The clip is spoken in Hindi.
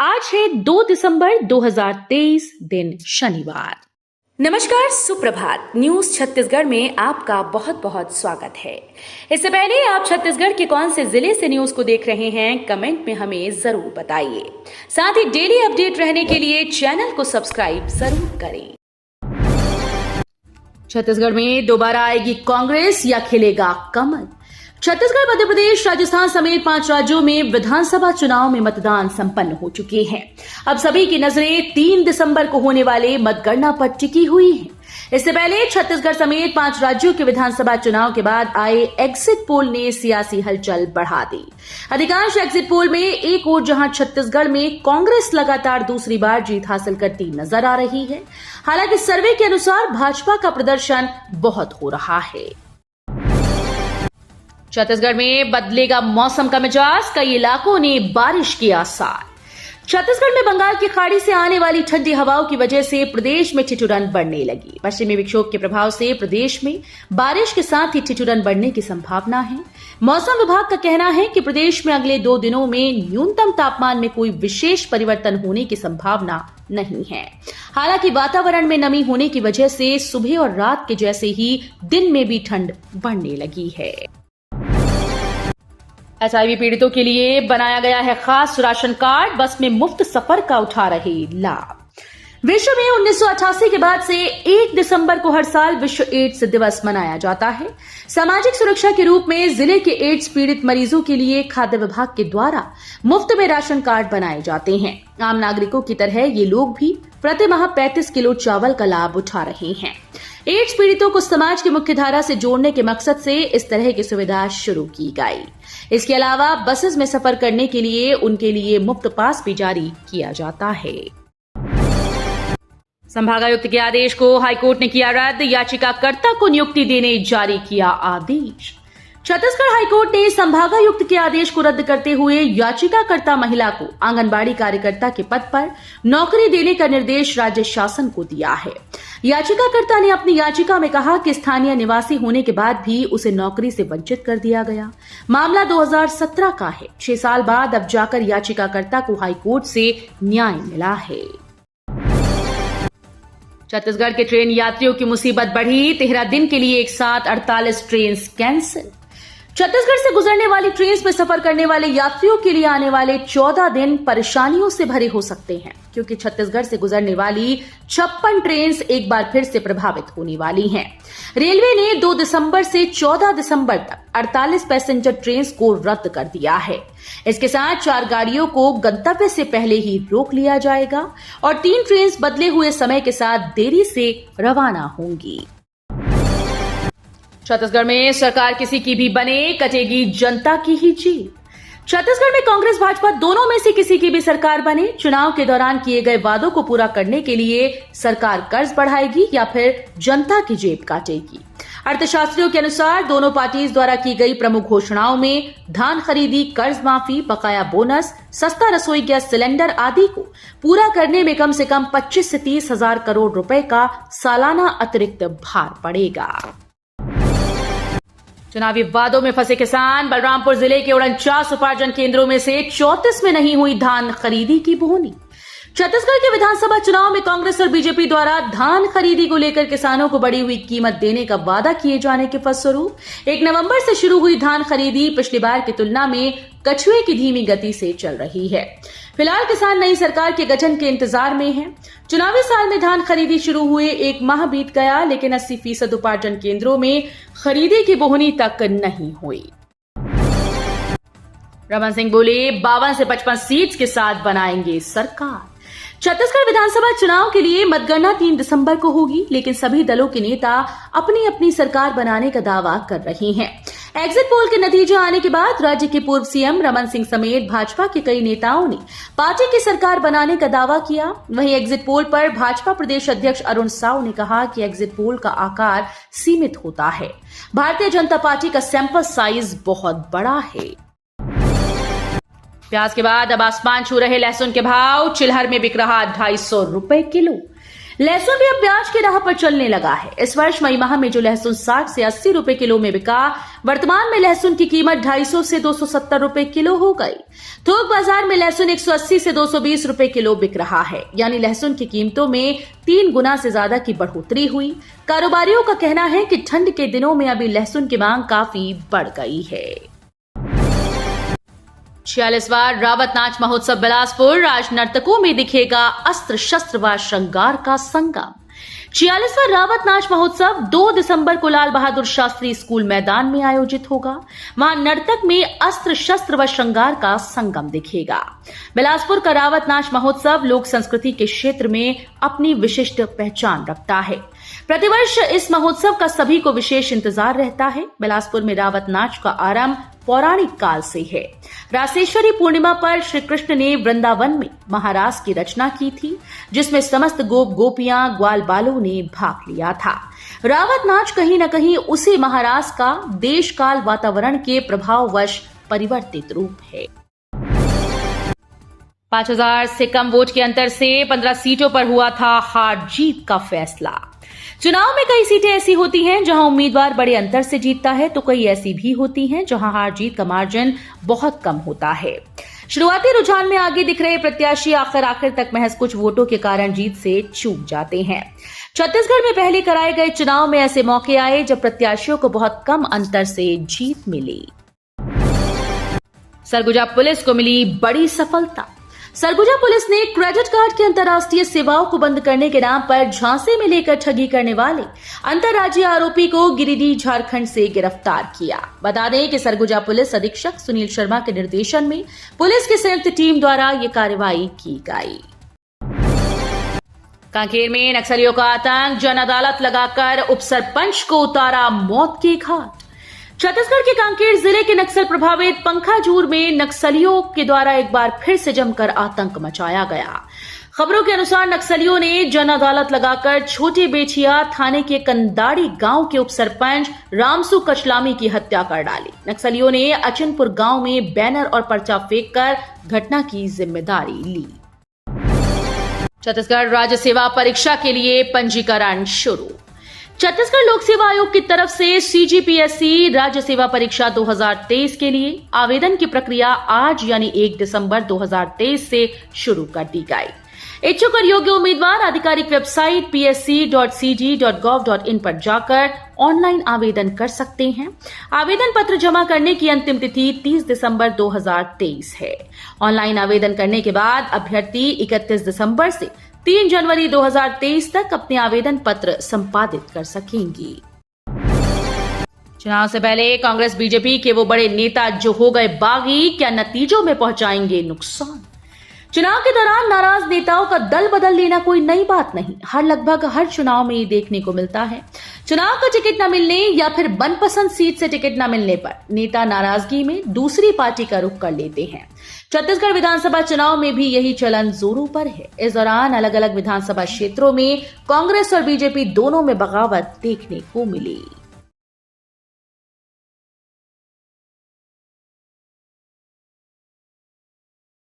आज है 2 दिसंबर 2023 दिन शनिवार। नमस्कार, सुप्रभात। न्यूज छत्तीसगढ़ में आपका बहुत बहुत स्वागत है। इससे पहले आप छत्तीसगढ़ के कौन से जिले से न्यूज को देख रहे हैं, कमेंट में हमें जरूर बताइए। साथ ही डेली अपडेट रहने के लिए चैनल को सब्सक्राइब जरूर करें। छत्तीसगढ़ में दोबारा आएगी कांग्रेस या खिलेगा कमल? छत्तीसगढ़, मध्य प्रदेश, राजस्थान समेत 5 राज्यों में विधानसभा चुनाव में मतदान संपन्न हो चुके हैं। अब सभी की नजरें 3 दिसंबर को होने वाले मतगणना पर टिकी हुई हैं। इससे पहले छत्तीसगढ़ समेत 5 राज्यों के विधानसभा चुनाव के बाद आए एग्जिट पोल ने सियासी हलचल बढ़ा दी। अधिकांश एग्जिट पोल में एक ओर जहां छत्तीसगढ़ में कांग्रेस लगातार दूसरी बार जीत हासिल करती नजर आ रही है, हालांकि सर्वे के अनुसार भाजपा का प्रदर्शन बहुत हो रहा है। छत्तीसगढ़ में बदलेगा मौसम का मिजाज, कई इलाकों ने बारिश के आसार। छत्तीसगढ़ में बंगाल की खाड़ी से आने वाली ठंडी हवाओं की वजह से प्रदेश में ठिठुरन बढ़ने लगी। पश्चिमी विक्षोभ के प्रभाव से प्रदेश में बारिश के साथ ही ठिठुरन बढ़ने की संभावना है। मौसम विभाग का कहना है कि प्रदेश में अगले 2 दिनों में न्यूनतम तापमान में कोई विशेष परिवर्तन होने की संभावना नहीं है। हालांकि वातावरण में नमी होने की वजह से सुबह और रात के जैसे ही दिन में भी ठंड बढ़ने लगी है। एचआईवी पीड़ितों के लिए बनाया गया है खास राशन कार्ड, बस में मुफ्त सफर का उठा रहे लाभ। विश्व में 1988 के बाद से 1 दिसंबर को हर साल विश्व एड्स दिवस मनाया जाता है। सामाजिक सुरक्षा के रूप में जिले के एड्स पीड़ित मरीजों के लिए खाद्य विभाग के द्वारा मुफ्त में राशन कार्ड बनाए जाते हैं। आम नागरिकों की तरह ये लोग भी प्रति माह 35 किलो चावल का लाभ उठा रहे हैं। एड्स पीड़ितों को समाज की मुख्य धारा से जोड़ने के मकसद से इस तरह की सुविधा शुरू की गई। इसके अलावा बसेस में सफर करने के लिए उनके लिए मुफ्त पास भी जारी किया जाता है। संभागायुक्त के आदेश को हाईकोर्ट ने किया रद्द, याचिकाकर्ता को नियुक्ति देने जारी किया आदेश। छत्तीसगढ़ हाईकोर्ट ने संभागायुक्त के आदेश को रद्द करते हुए याचिकाकर्ता महिला को आंगनबाड़ी कार्यकर्ता के पद पर नौकरी देने का निर्देश राज्य शासन को दिया है। याचिकाकर्ता ने अपनी याचिका में कहा कि स्थानीय निवासी होने के बाद भी उसे नौकरी से वंचित कर दिया गया। मामला 2017 का है। 6 साल बाद अब जाकर याचिकाकर्ता को हाईकोर्ट से न्याय मिला है। छत्तीसगढ़ के ट्रेन यात्रियों की मुसीबत बढ़ी, 13 दिन के लिए एक साथ 48 ट्रेन कैंसिल। छत्तीसगढ़ से गुजरने वाली ट्रेन में सफर करने वाले यात्रियों के लिए आने वाले 14 दिन परेशानियों से भरे हो सकते हैं, क्योंकि छत्तीसगढ़ से गुजरने वाली 56 ट्रेन एक बार फिर से प्रभावित होने वाली हैं। रेलवे ने 2 दिसंबर से 14 दिसंबर तक 48 पैसेंजर ट्रेन को रद्द कर दिया है। इसके साथ 4 गाड़ियों को गंतव्य से पहले ही रोक लिया जाएगा और 3 ट्रेन बदले हुए समय के साथ देरी से रवाना होंगी। छत्तीसगढ़ में सरकार किसी की भी बने, कटेगी जनता की ही जीत। छत्तीसगढ़ में कांग्रेस भाजपा दोनों में से किसी की भी सरकार बने, चुनाव के दौरान किए गए वादों को पूरा करने के लिए सरकार कर्ज बढ़ाएगी या फिर जनता की जेब काटेगी। अर्थशास्त्रियों के अनुसार दोनों पार्टीज द्वारा की गई प्रमुख घोषणाओं में धान खरीदी, कर्ज माफी, बकाया बोनस, सस्ता रसोई गैस सिलेंडर आदि को पूरा करने में कम से कम 25 से 30 हजार करोड़ रुपए का सालाना अतिरिक्त भार पड़ेगा। चुनावी वादों में फंसे किसान, बलरामपुर जिले के 49 उपार्जन केंद्रों में से 34 में नहीं हुई धान खरीदी की बोनी। छत्तीसगढ़ के विधानसभा चुनाव में कांग्रेस और बीजेपी द्वारा धान खरीदी को लेकर किसानों को बढ़ी हुई कीमत देने का वादा किए जाने के फलस्वरूप 1 नवंबर से शुरू हुई धान खरीदी पिछली बार की तुलना में कछुए की धीमी गति से चल रही है। फिलहाल किसान नई सरकार के गठन के इंतजार में हैं। चुनावी साल में धान खरीदी शुरू हुए 1 माह बीत गया, लेकिन 80% उपार्जन केंद्रों में खरीदी की बोहनी तक नहीं हुई। रमन सिंह बोले 52 से 55 सीट्स के साथ बनाएंगे सरकार। छत्तीसगढ़ विधानसभा चुनाव के लिए मतगणना 3 दिसंबर को होगी, लेकिन सभी दलों के नेता अपनी अपनी सरकार बनाने का दावा कर रहे हैं। एग्जिट पोल के नतीजे आने के बाद राज्य के पूर्व सीएम रमन सिंह समेत भाजपा के कई नेताओं ने पार्टी की सरकार बनाने का दावा किया। वहीं एग्जिट पोल पर भाजपा प्रदेश अध्यक्ष अरुण साव ने कहा कि एग्जिट पोल का आकार सीमित होता है। भारतीय जनता पार्टी का सैंपल साइज बहुत बड़ा है। प्याज के बाद अब आसमान छू रहे लहसुन के भाव। चिलहर में बिक रहा 250 रुपए किलो। लहसुन भी अब ब्याज की राह पर चलने लगा है। इस वर्ष मई माह में जो लहसुन 60 से 80 रुपए किलो में बिका, वर्तमान में लहसुन की कीमत 250 से 270 रुपए किलो हो गई। थोक बाजार में लहसुन 180 से 220 रुपए किलो बिक रहा है, यानी लहसुन की कीमतों में 3 गुना से ज्यादा की बढ़ोतरी हुई। कारोबारियों का कहना है कि ठंड के दिनों में अभी लहसुन की मांग काफी बढ़ गई है। 46वां रावत नाच महोत्सव बिलासपुर, राज नर्तकों में दिखेगा अस्त्र शस्त्र व श्रृंगार का संगम। 46वां रावत नाच महोत्सव 2 दिसंबर को लाल बहादुर शास्त्री स्कूल मैदान में आयोजित होगा। वहां नर्तक में अस्त्र शस्त्र व श्रृंगार का संगम दिखेगा। बिलासपुर का रावत नाच महोत्सव लोक संस्कृति के क्षेत्र में अपनी विशिष्ट पहचान रखता है। प्रतिवर्ष इस महोत्सव का सभी को विशेष इंतजार रहता है। बिलासपुर में रावत नाच का आरंभ पौराणिक काल से है। रासेश्वरी पूर्णिमा पर श्री कृष्ण ने वृंदावन में महारास की रचना की थी, जिसमें समस्त गोप गोपियां ग्वाल बालों ने भाग लिया था। रावत नाच कहीं न कहीं उसी महारास का देश काल वातावरण के प्रभाववश परिवर्तित रूप है। 5000 से कम वोट के अंतर से 15 सीटों पर हुआ था हार जीत का फैसला। चुनाव में कई सीटें ऐसी होती हैं जहां उम्मीदवार बड़े अंतर से जीतता है, तो कई ऐसी भी होती हैं जहां हार जीत का मार्जिन बहुत कम होता है। शुरुआती रुझान में आगे दिख रहे प्रत्याशी आखिर तक महज कुछ वोटों के कारण जीत से चूक जाते हैं। छत्तीसगढ़ में पहले कराए गए चुनाव में ऐसे मौके आए जब प्रत्याशियों को बहुत कम अंतर से जीत मिली। सरगुजा पुलिस को मिली बड़ी सफलता। सरगुजा पुलिस ने क्रेडिट कार्ड की अंतर्राष्ट्रीय सेवाओं को बंद करने के नाम पर झांसे में लेकर ठगी करने वाले अंतर्राज्यीय आरोपी को गिरिडीह झारखंड से गिरफ्तार किया। बता दें कि सरगुजा पुलिस अधीक्षक सुनील शर्मा के निर्देशन में पुलिस की संयुक्त टीम द्वारा ये कार्रवाई की गई। कांकेर में नक्सलियों का आतंक, जन अदालत लगाकर उप सरपंच को उतारा मौत के घाट। छत्तीसगढ़ के कांकेर जिले के नक्सल प्रभावित पंखाजूर में नक्सलियों के द्वारा एक बार फिर से जमकर आतंक मचाया गया। खबरों के अनुसार नक्सलियों ने जन अदालत लगाकर छोटे बेछिया थाने के कंदाड़ी गांव के उप सरपंच रामसू कचलामी की हत्या कर डाली। नक्सलियों ने अचिनपुर गांव में बैनर और पर्चा फेंककर घटना की जिम्मेदारी ली। छत्तीसगढ़ राज्य सेवा परीक्षा के लिए पंजीकरण शुरू। छत्तीसगढ़ लोक सेवा आयोग की तरफ से सीजीपीएससी राज्य सेवा परीक्षा 2023 के लिए आवेदन की प्रक्रिया आज यानी 1 दिसंबर 2023 से शुरू कर दी गई। इच्छुक और योग्य उम्मीदवार आधिकारिक वेबसाइट psc.cg.gov.in पर जाकर ऑनलाइन आवेदन कर सकते हैं। आवेदन पत्र जमा करने की अंतिम तिथि 30 दिसंबर 2023 है। ऑनलाइन आवेदन करने के बाद अभ्यर्थी 31 दिसंबर से 3 जनवरी 2023 तक अपने आवेदन पत्र संपादित कर सकेंगी। चुनाव से पहले कांग्रेस बीजेपी के वो बड़े नेता जो हो गए बागी, क्या नतीजों में पहुंचाएंगे नुकसान। चुनाव के दौरान नाराज नेताओं का दल बदल लेना कोई नई बात नहीं। लगभग हर चुनाव में ये देखने को मिलता है। चुनाव का टिकट न मिलने या फिर मनपसंद सीट से टिकट न मिलने पर नेता नाराजगी में दूसरी पार्टी का रुख कर लेते हैं। छत्तीसगढ़ विधानसभा चुनाव में भी यही चलन जोरों पर है। इस दौरान अलग अलग विधानसभा क्षेत्रों में कांग्रेस और बीजेपी दोनों में बगावत देखने को मिली।